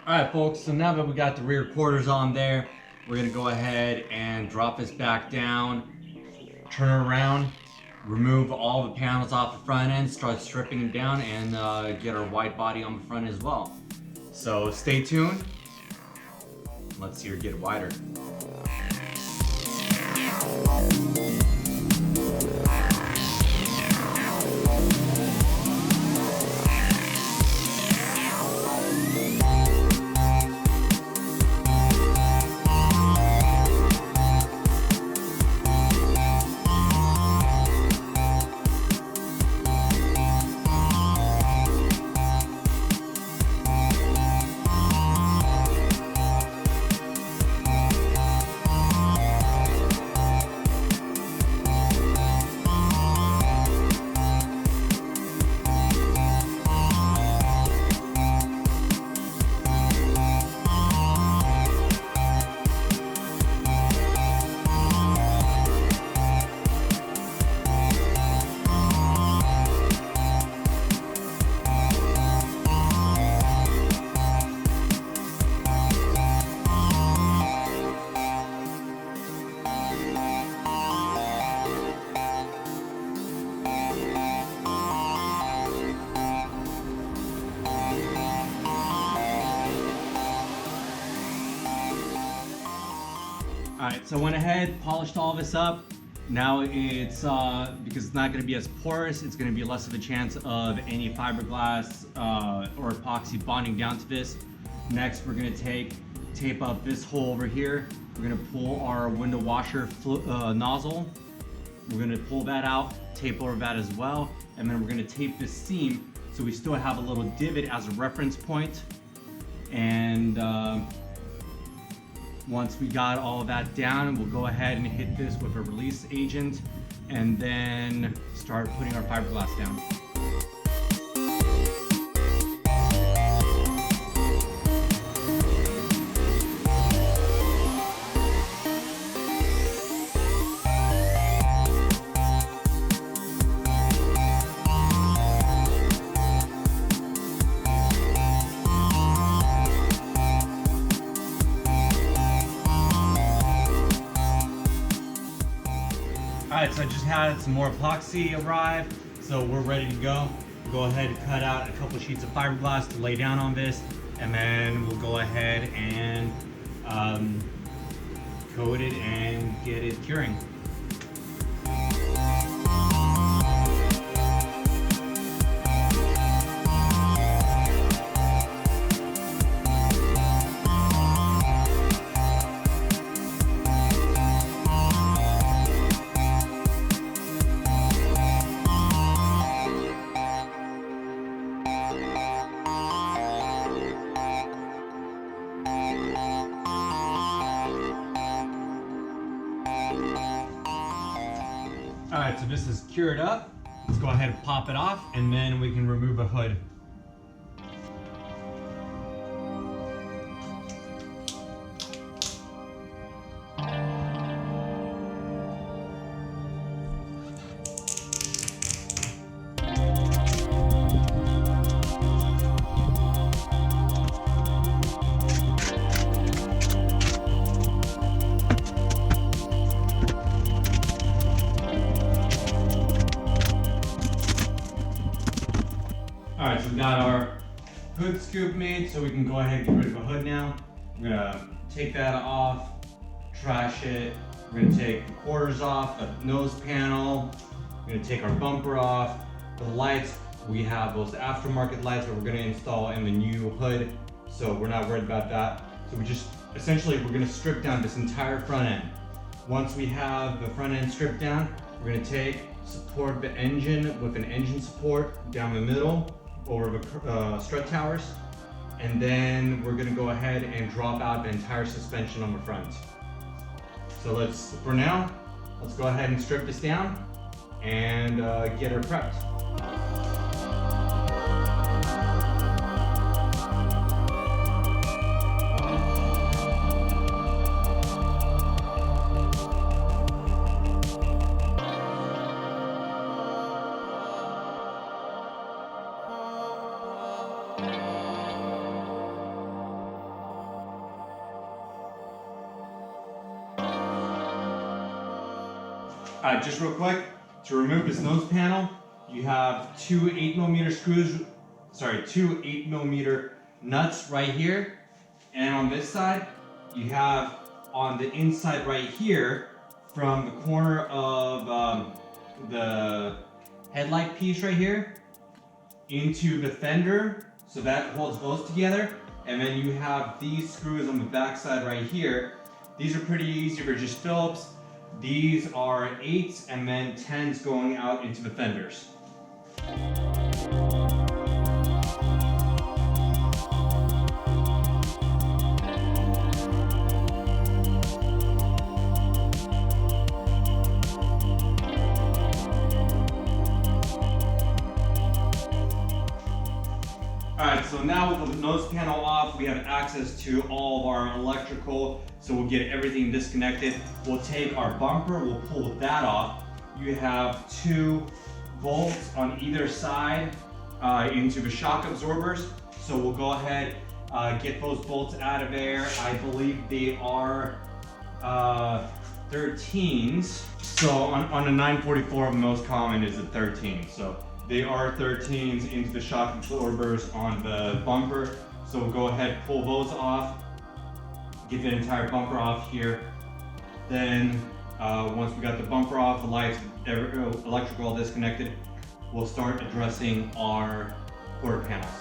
Alright folks, so now that we got the rear quarters on there, we're going to go ahead and drop this back down, turn it around, remove all the panels off the front end, start stripping them down, and get our wide body on the front as well. So stay tuned. Let's see her get wider. Alright, so I went ahead, polished all this up. Now it's, because it's not going to be as porous, it's going to be less of a chance of any fiberglass or epoxy bonding down to this. Next, we're going to tape up this hole over here. We're going to pull our window washer nozzle. We're going to pull that out, tape over that as well, and then we're going to tape this seam so we still have a little divot as a reference point. And once we got all of that down, we'll go ahead and hit this with a release agent and then start putting our fiberglass down. Alright, so I just had some more epoxy arrive, so we're ready to go. We'll go ahead and cut out a couple sheets of fiberglass to lay down on this, and then we'll go ahead and coat it and get it curing. Alright, so this is cured up. Let's go ahead and pop it off, and then we can remove a hood. Alright, so we got our hood scoop made, so we can go ahead and get rid of the hood now. We're gonna take that off, trash it. We're gonna take the quarters off, the nose panel. We're gonna take our bumper off. The lights, we have those aftermarket lights that we're gonna install in the new hood, so we're not worried about that. So essentially we're gonna strip down this entire front end. Once we have the front end stripped down, we're gonna support the engine with an engine support down the middle over the strut towers, and then we're gonna go ahead and drop out the entire suspension on the front. So for now, let's go ahead and strip this down and get her prepped. Just real quick, to remove this nose panel, you have two 8mm screws, two 8mm nuts right here. And on this side, you have on the inside right here, from the corner of the headlight piece right here into the fender, so that holds both together. And then you have these screws on the back side right here. These are pretty easy for just Phillips. These are 8s and then 10s going out into the fenders. Alright, so now with the nose panel off, we have access to all of our electrical, so we'll get everything disconnected. We'll take our bumper, we'll pull that off. You have 2 bolts on either side into the shock absorbers. So we'll go ahead, get those bolts out of there. I believe they are 13s. So on a 944, the most common is a 13. So they are 13s into the shock absorbers on the bumper. So we'll go ahead, pull those off, get the entire bumper off here. Then once we got the bumper off, the lights, electrical all disconnected, we'll start addressing our quarter panels.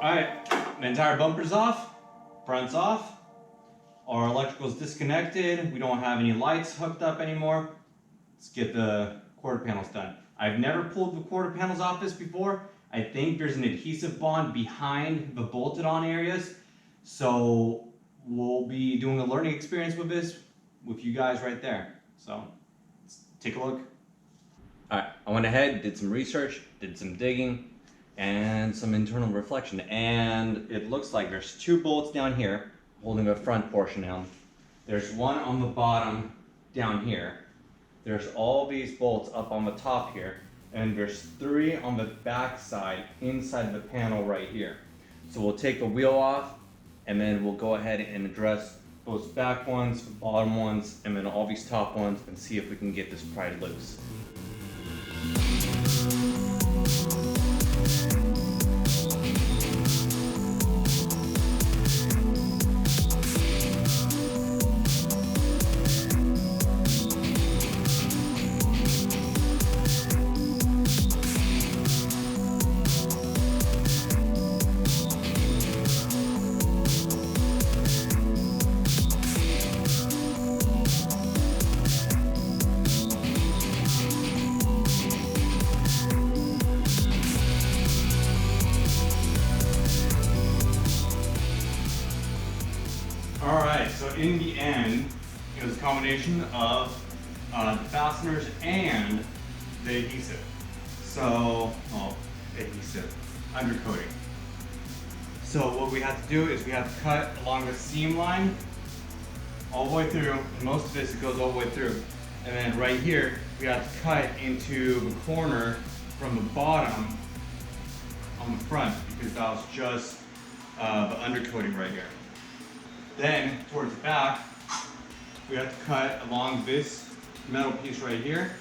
Alright, the entire bumper's off, front's off, our electrical's disconnected, we don't have any lights hooked up anymore. Let's get the quarter panels done. I've never pulled the quarter panels off this before. I think there's an adhesive bond behind the bolted on areas. So we'll be doing a learning experience with this with you guys right there. So let's take a look. Alright, I went ahead, did some research, did some digging, and some internal reflection, and it looks like there's 2 bolts down here holding the front portion down. There's one on the bottom down here. There's all these bolts up on the top here, and there's 3 on the back side inside the panel right here. So we'll take the wheel off, and then we'll go ahead and address those back ones, the bottom ones, and then all these top ones, and see if we can get this pried loose. Alright, so in the end, it was a combination of the fasteners and the adhesive. So, adhesive, undercoating. So what we have to do is we have to cut along the seam line all the way through, and most of this it goes all the way through. And then right here, we have to cut into the corner from the bottom on the front, because that was just the undercoating right here. Then, towards the back, we have to cut along this metal piece right here,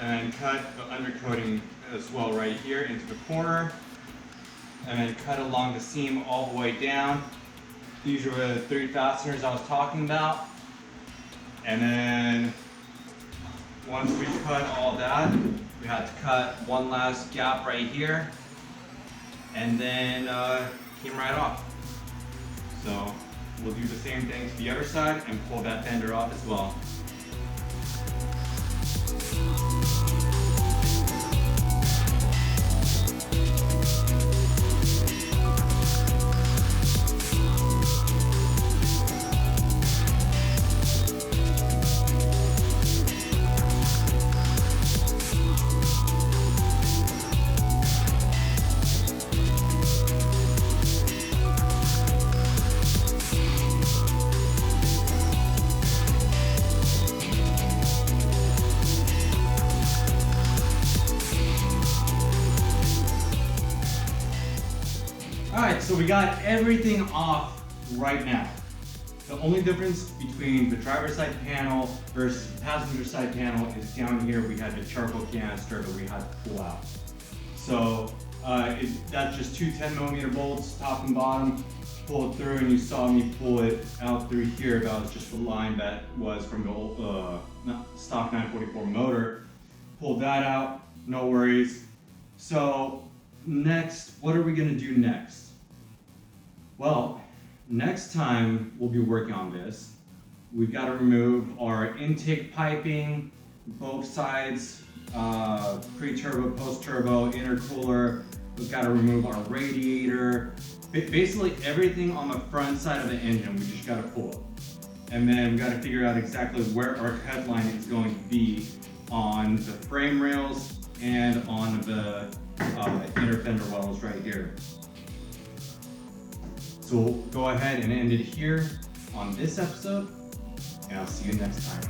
and cut the undercoating as well right here into the corner, and then cut along the seam all the way down. These are the 3 fasteners I was talking about. And then, once we cut all that, we have to cut one last gap right here, and then came right off. So we'll do the same thing to the other side and pull that fender off as well. so we got everything off right now. The only difference between the driver's side panel versus the passenger side panel is down here we had the charcoal canister that we had to pull out. So that's just two 10mm bolts, top and bottom, pull it through, and you saw me pull it out through here. That was just the line that was from the old, stock 944 motor. Pulled that out, no worries. So next, what are we gonna do next? Well, next time we'll be working on this. We've got to remove our intake piping, both sides, pre-turbo, post-turbo, intercooler. We've got to remove our radiator. Basically everything on the front side of the engine, we just got to pull it. And then we've got to figure out exactly where our headline is going to be on the frame rails and on the inner fender wells right here. So we'll go ahead and end it here on this episode, and I'll see you next time.